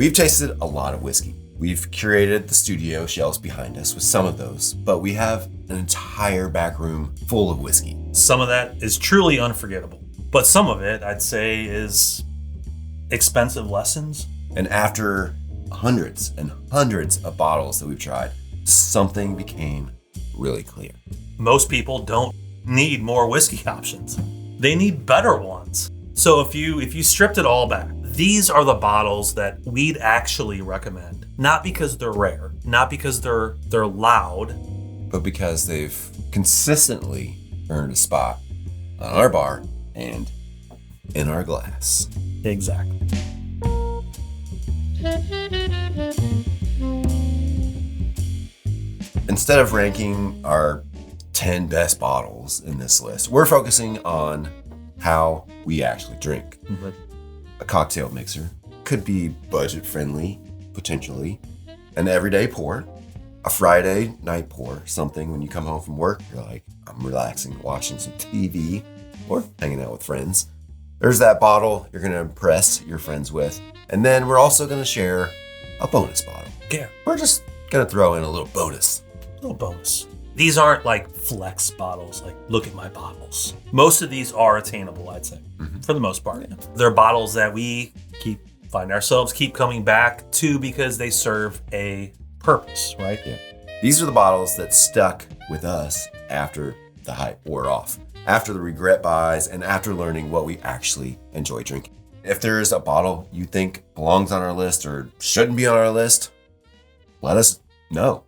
We've tasted a lot of whiskey. We've curated the studio shelves behind us with some of those, but we have an entire back room full of whiskey. Some of that is truly unforgettable, but some of it, I'd say, is expensive lessons. And after hundreds and hundreds of bottles that we've tried, something became really clear. Most people don't need more whiskey options. They need better ones. So if you stripped it all back, these are the bottles that we'd actually recommend. Not because they're rare, not because they're loud, but because they've consistently earned a spot on our bar and in our glass. Exactly. Instead of ranking our 10 best bottles in this list, we're focusing on how we actually drink. Mm-hmm. A cocktail mixer could be budget friendly, potentially, an everyday pour, a Friday night pour, something when you come home from work, you're like, I'm relaxing, watching some TV or hanging out with friends. There's that bottle you're going to impress your friends with. And then we're also going to share a bonus bottle. Yeah. We're just going to throw in a little bonus. These aren't like flex bottles, like look at my bottles. Most of these are attainable, I'd say, for the most part. Yeah. They're bottles that we find ourselves keep coming back to because they serve a purpose, right? Yeah. These are the bottles that stuck with us after the hype wore off, after the regret buys, and after learning what we actually enjoy drinking. If there's a bottle you think belongs on our list or shouldn't be on our list, let us know.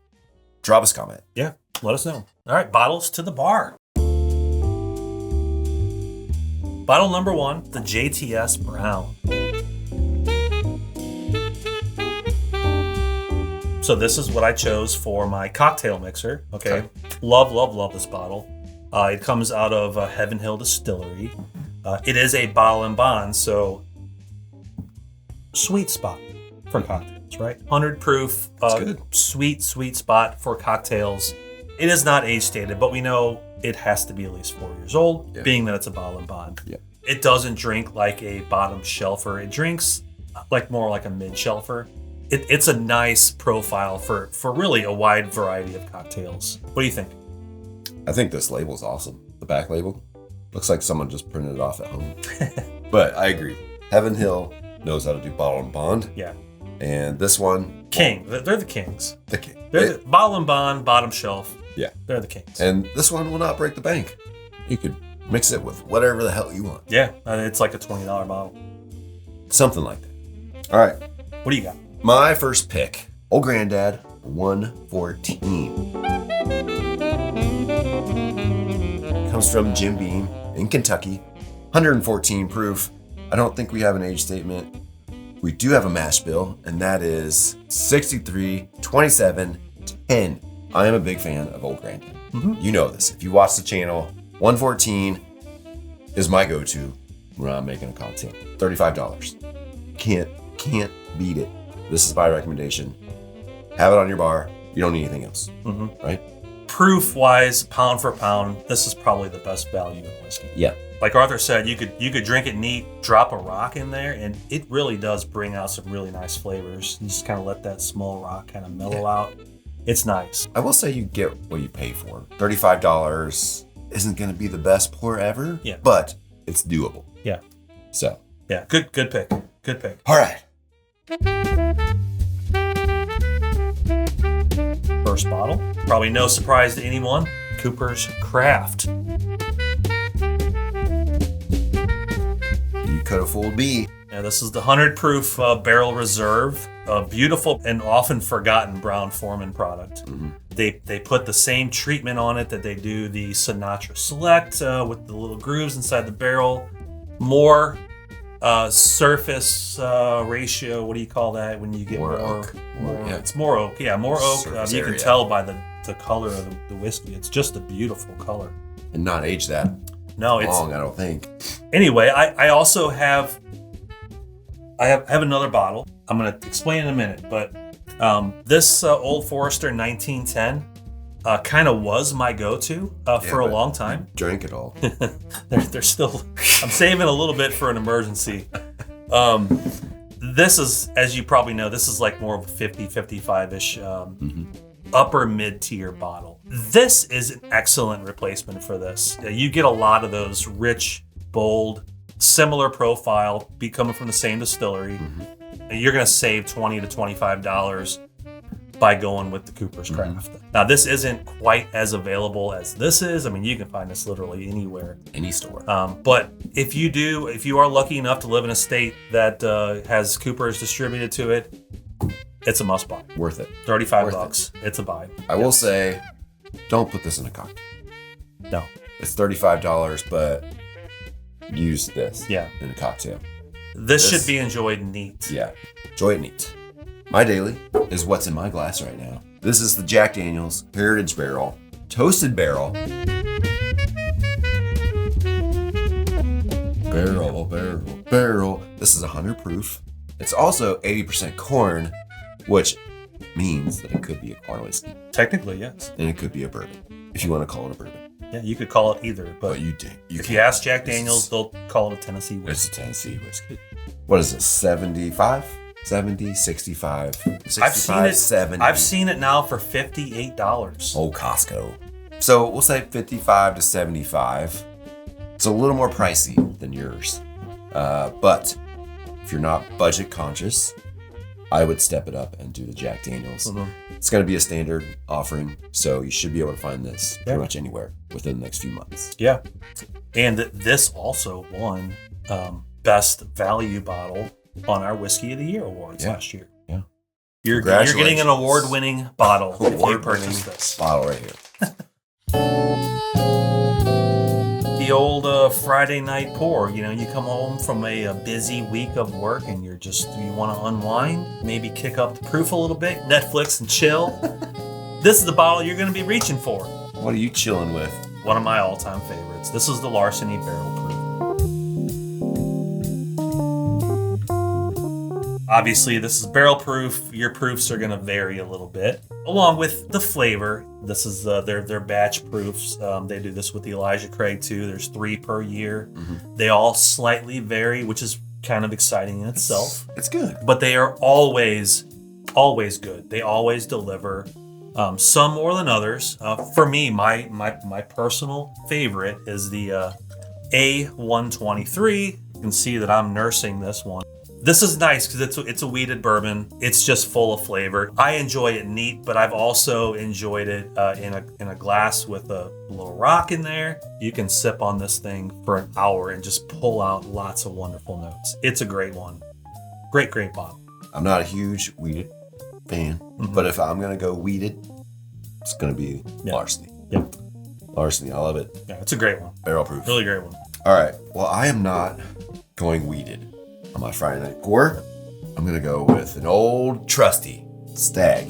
Drop us a comment. Yeah, let us know. All right, bottles to the bar. Bottle number 1, the JTS Brown. So this is what I chose for my cocktail mixer. Okay. Love this bottle. It comes out of Heaven Hill Distillery. It is a bottle and bond, so sweet spot for cocktails, right? 100 proof, sweet spot for cocktails. It is not age stated, but we know it has to be at least 4 years old, being that it's a bottle and bond. Yeah. It doesn't drink like a bottom shelfer. It drinks more like a mid shelfer. It's a nice profile for really a wide variety of cocktails. What do you think? I think this label's awesome. The back label looks like someone just printed it off at home. But I agree. Heaven Hill knows how to do bottle and bond. Yeah. And this one... King. They're the kings. The king. They're the bottle and bond, bottom shelf. Yeah. They're the kings. And this one will not break the bank. You could mix it with whatever the hell you want. Yeah. It's like a $20 bottle. Something like that. All right. What do you got? My first pick, Old Granddad 114. Comes from Jim Beam in Kentucky. 114 proof. I don't think we have an age statement. We do have a mash bill, and that is 63, 27, 10. I am a big fan of Old Granddad. Mm-hmm. You know this. If you watch the channel, 114 is my go-to when I'm making a cocktail. $35. Can't beat it. This is my recommendation. Have it on your bar. You don't need anything else, right? Proof-wise, pound for pound, this is probably the best value in whiskey. Yeah. Like Arthur said, you could drink it neat, drop a rock in there, and it really does bring out some really nice flavors. You just kind of let that small rock kind of mellow out. It's nice. I will say you get what you pay for. $35 isn't going to be the best pour ever, but it's doable. Yeah. So. Yeah, good pick. Good pick. All right. First bottle, probably no surprise to anyone, Cooper's Craft. You could have fooled me. Yeah, this is the 100 proof barrel reserve, a beautiful and often forgotten Brown-Forman product. Mm-hmm. They put the same treatment on it that they do the Sinatra Select with the little grooves inside the barrel. More surface ratio, what do you call that when you get more oak? It's more oak. Yeah, more oak. You can tell by the color of the whiskey. It's just a beautiful color. And not age that long, I don't think. Anyway, I also have another bottle. I'm going to explain in a minute, but this Old Forester 1910 kind of was my go-to for a long time. Drank it all. They're still. I'm saving a little bit for an emergency. This is, as you probably know, this is like more of a 50, 55-ish upper mid-tier bottle. This is an excellent replacement for this. You get a lot of those rich, bold, similar profile, be coming from the same distillery. You're going to save $20 to $25 by going with the Cooper's Craft. Now, this isn't quite as available as this is. I mean, you can find this literally anywhere. Any store. But if you are lucky enough to live in a state that has Cooper's distributed to it, it's a must buy. Worth it. $35. It's a buy. I will say, don't put this in a cocktail. No. It's $35, but use this in a cocktail. This should be enjoyed neat. Yeah. Enjoy it neat. My daily is what's in my glass right now. This is the Jack Daniel's Heritage Barrel, Toasted Barrel. Barrel. This is 100 proof. It's also 80% corn, which means that it could be a corn whiskey. Technically, yes. And it could be a bourbon, if you want to call it a bourbon. Yeah, you could call it either, but you do. If you ask Jack Daniel's, they'll call it a Tennessee whiskey. It's a Tennessee whiskey. What is it, 75? 70, 65, 65, 70. I've seen it now for $58. Oh, Costco. So we'll say 55 to 75. It's a little more pricey than yours. But if you're not budget conscious, I would step it up and do the Jack Daniel's. It's going to be a standard offering, so you should be able to find this pretty much anywhere within the next few months. Yeah. And this also won Best Value Bottle on our Whiskey of the Year awards last year. Yeah. You're getting an award-winning bottle if you purchase this. Bottle right here. The old Friday night pour. You know, you come home from a busy week of work and you want to unwind, maybe kick up the proof a little bit, Netflix and chill. This is the bottle you're going to be reaching for. What are you chilling with? One of my all-time favorites. This is the Larceny Barrel Proof. Obviously, this is barrel proof. Your proofs are going to vary a little bit, along with the flavor. This is their batch proofs. They do this with the Elijah Craig too. There's 3 per year. They all slightly vary, which is kind of exciting in itself. It's good, but they are always good. They always deliver. Some more than others. For me, my personal favorite is the A123. You can see that I'm nursing this one. This is nice because it's a wheated bourbon. It's just full of flavor. I enjoy it neat, but I've also enjoyed it in a glass with a little rock in there. You can sip on this thing for an hour and just pull out lots of wonderful notes. It's a great one. Great bottle. I'm not a huge wheated fan, but if I'm going to go wheated, it's going to be Larceny. Yeah. Larceny, I love it. Yeah, it's a great one. Barrel proof. Really great one. All right. Well, I am not going wheated on my Friday night pour. I'm going to go with an old trusty Stag.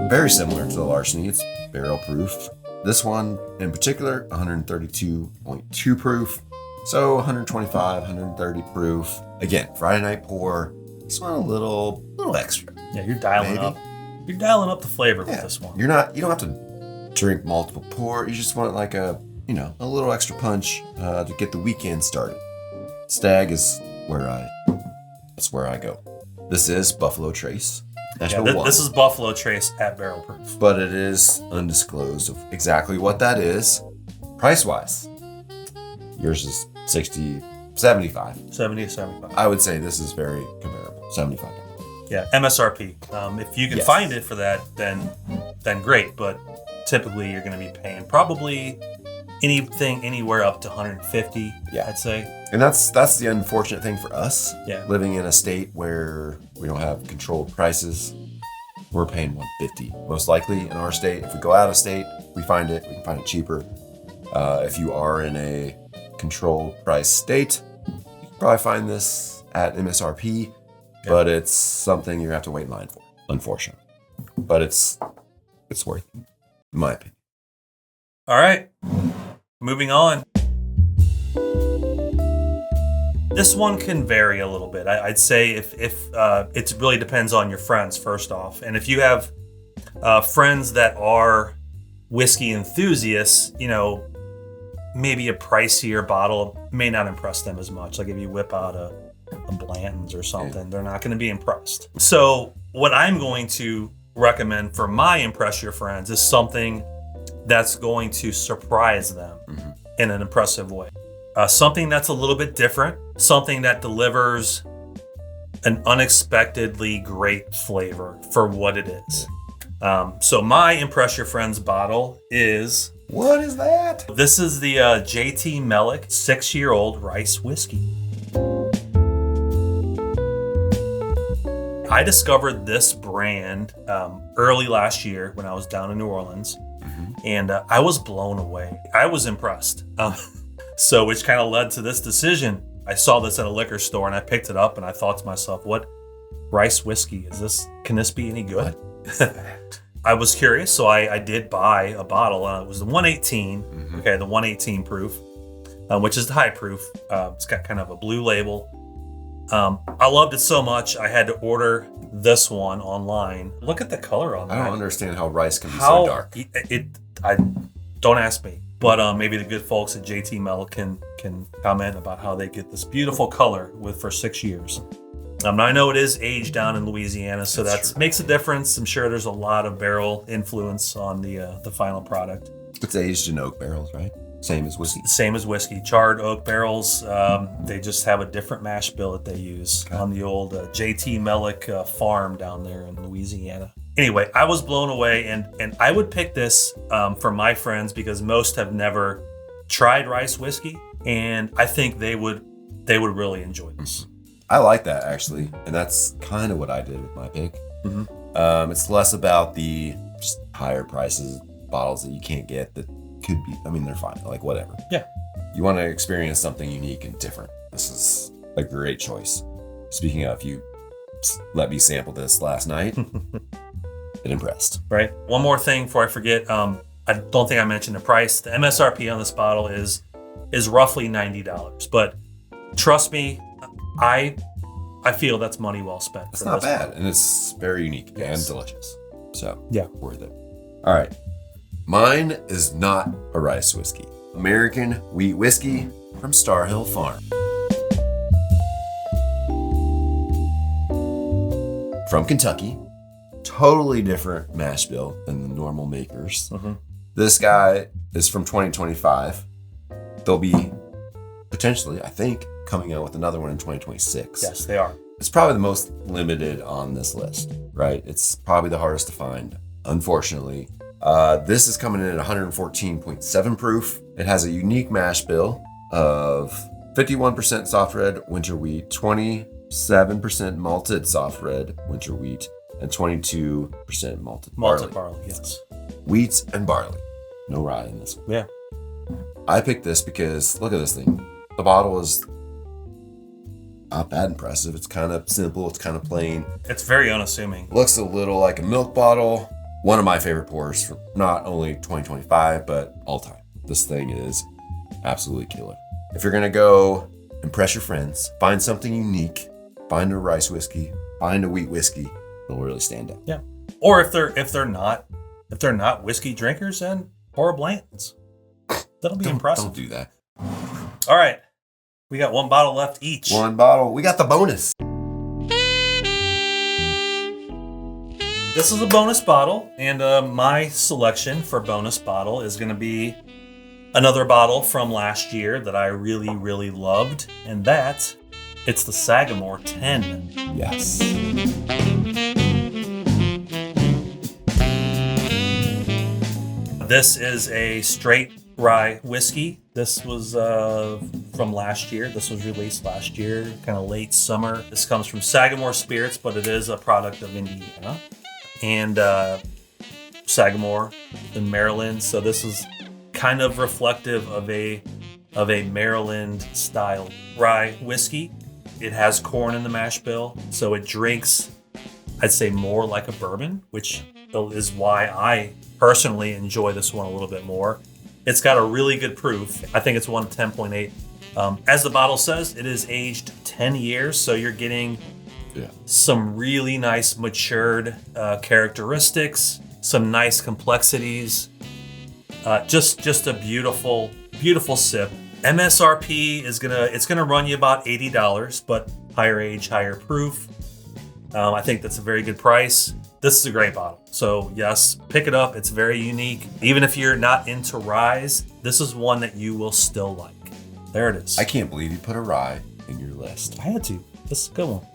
Very similar to the Larceny. It's barrel proof. This one in particular, 132.2 proof. So 125, 130 proof. Again, Friday night pour. This one a little extra. Yeah, you're dialing up. You're dialing up the flavor with this one. You don't have to drink multiple pour. You just want like a little extra punch to get the weekend started. Stag is that's where I go. This is Buffalo Trace. This is Buffalo Trace at barrel proof. But it is undisclosed of exactly what that is. Price-wise, yours is 60, 75. 70 to 75. I would say this is very comparable. $75. Yeah, MSRP. If you can find it for that, then great. But typically, you're going to be paying probably anything anywhere up to 150. Yeah, I'd say. And that's the unfortunate thing for us. Yeah, living in a state where we don't have controlled prices, we're paying 150 most likely in our state. If we go out of state, we can find it cheaper. If you are in a controlled price state, you can probably find this at MSRP. But it's something you have to wait in line for, unfortunately. But it's worth it, in my opinion. All right, moving on. This one can vary a little bit. I'd say if it really depends on your friends, first off. And if you have friends that are whiskey enthusiasts, maybe a pricier bottle may not impress them as much. Like if you whip out a Blanton's or something, they're not going to be impressed. So what I'm going to recommend for my Impress Your Friends is something that's going to surprise them in an impressive way. Something that's a little bit different, something that delivers an unexpectedly great flavor for what it is. So my Impress Your Friends bottle is... What is that? This is the JT Mellick 6-year-old rice whiskey. I discovered this brand early last year when I was down in New Orleans, and I was blown away. I was impressed. So which kind of led to this decision. I saw this at a liquor store and I picked it up and I thought to myself, what rice whiskey is this? Can this be any good? I was curious, so I did buy a bottle. It was the 118, okay, the 118 proof, which is the high proof. It's got kind of a blue label. I loved it so much, I had to order this one online. Look at the color on that. I don't understand how rice can be so dark. I don't ask me, but maybe the good folks at JT Mellick can comment about how they get this beautiful color for 6 years. I know it is aged down in Louisiana, so that makes a difference. I'm sure there's a lot of barrel influence on the final product. It's aged in oak barrels, right? Same as whiskey. Same as whiskey. Charred oak barrels. They just have a different mash bill that they use on the old JT Mellick farm down there in Louisiana. Anyway, I was blown away, and I would pick this for my friends because most have never tried rice whiskey, and I think they would really enjoy this. I like that, actually, and that's kind of what I did with my pick. It's less about the just higher prices bottles that you can't get that could be, I mean, they're fine, like whatever. Yeah. You want to experience something unique and different. This is a great choice. Speaking of, you let me sample this last night. It impressed. Right. One more thing before I forget. I don't think I mentioned the price. The MSRP on this bottle is roughly $90, but trust me, I feel that's money well spent. It's not bad, and it's very unique and delicious. So yeah, worth it. All right, mine is not a rice whiskey. American wheat whiskey from Star Hill Farm. From Kentucky, totally different mash bill than the normal makers. This guy is from 2025. They'll be potentially, I think, coming out with another one in 2026. Yes, they are. It's probably the most limited on this list, right? It's probably the hardest to find, unfortunately. This is coming in at 114.7 proof. It has a unique mash bill of 51% soft red winter wheat, 27% malted soft red winter wheat, and 22% malted barley. Yes. Wheat and barley. No rye in this one. Yeah. I picked this because look at this thing. The bottle is not that impressive. It's kind of simple. It's kind of plain. It's very unassuming. Looks a little like a milk bottle. One of my favorite pours from not only 2025, but all time. This thing is absolutely killer. If you're going to go impress your friends, find something unique, find a rice whiskey, find a wheat whiskey, it'll really stand out. Yeah. Or if they're not whiskey drinkers, then pour a Blanton's. That'll be impressive. Don't do that. All right. We got one bottle left each. One bottle. We got the bonus. This is a bonus bottle, and my selection for bonus bottle is going to be another bottle from last year that I really, really loved, and it's the Sagamore 10. Yes. This is a straight rye whiskey. This was from last year. This was released last year, kind of late summer. This comes from Sagamore Spirits, but it is a product of Indiana and Sagamore in Maryland. So this is kind of reflective of a Maryland style rye whiskey. It has corn in the mash bill, so it drinks, I'd say, more like a bourbon, which is why I personally enjoy this one a little bit more. It's got a really good proof. I think it's 10.8. As the bottle says, it is aged 10 years, so you're getting some really nice matured characteristics, some nice complexities. Just a beautiful beautiful sip. MSRP is gonna run you about $80, but higher age, higher proof. I think that's a very good price. This is a great bottle. So yes, pick it up. It's very unique. Even if you're not into ryes, this is one that you will still like. There it is. I can't believe you put a rye in your list. I had to. This is a good one.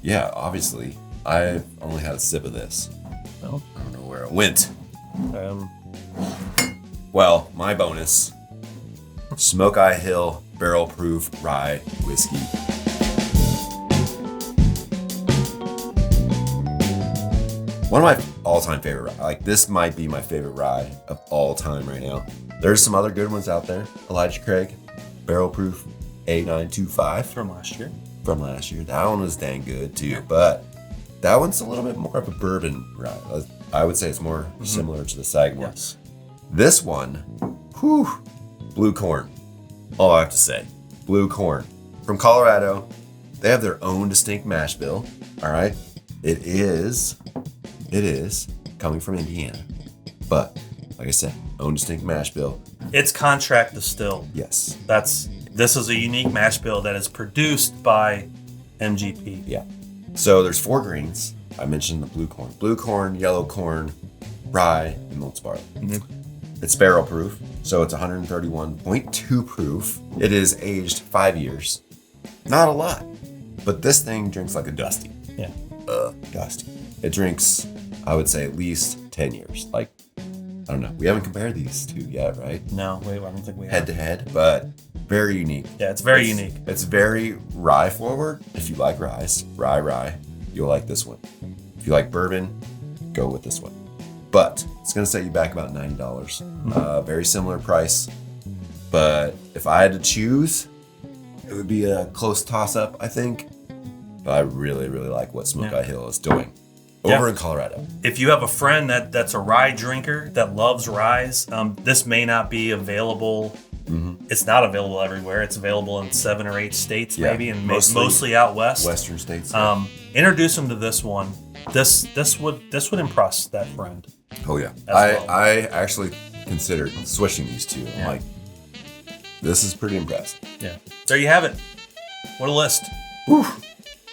Yeah, obviously. I've only had a sip of this. Well, I don't know where it went. um, Well, my bonus, Smoke Eye Hill Barrel Proof Rye Whiskey. One of my all-time favorite, like this might be my favorite rye of all time right now. There's some other good ones out there. Elijah Craig, Barrel Proof 8925 from last year. from last year. That one was dang good too, but that one's a little bit more of a bourbon rye. I would say it's more similar to the Sagamore. Yes. This one, whew, Blue Corn. All I have to say, Blue Corn. From Colorado, they have their own distinct mash bill, all right? It is coming from Indiana. But, like I said, own distinct mash bill. It's contract distilled. Yes. This is a unique mash bill that is produced by MGP. Yeah. So there's 4 grains. I mentioned the blue corn, yellow corn, rye, and malted barley. It's barrel proof, so it's 131.2 proof. It is aged 5 years. Not a lot, but this thing drinks like a Dusty. Yeah. Dusty. It drinks, I would say, at least 10 years. Like, I don't know. We haven't compared these two yet, right? No, wait, I don't think we have. Head to head, but very unique. Yeah, it's very unique. It's very rye forward. If you like rye, you'll like this one. If you like bourbon, go with this one. But it's going to set you back about $90. Very similar price. But if I had to choose, it would be a close toss-up, I think. But I really, really like what Smoke Eye Hill is doing over in Colorado. If you have a friend that's a rye drinker that loves ryes, this may not be available. It's not available everywhere. It's available in 7 or 8 states, maybe, and mostly out west. Western states. Introduce them to this one. This would impress that friend. Oh yeah, well. I actually considered switching these two. I'm like, this is pretty impressive. Yeah. There you have it. What a list. Whew.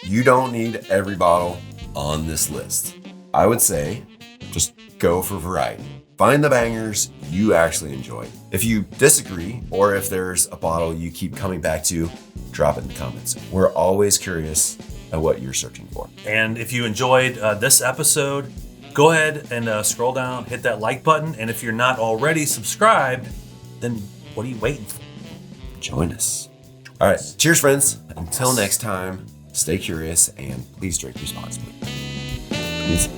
You don't need every bottle on this list. I would say just go for variety. Find the bangers you actually enjoy. If you disagree, or if there's a bottle you keep coming back to, drop it in the comments. We're always curious at what you're searching for. And if you enjoyed this episode, go ahead and scroll down, hit that like button. And if you're not already subscribed, then what are you waiting for? Join us. All right. Cheers, friends. Until next time, stay curious and please drink responsibly. Peace.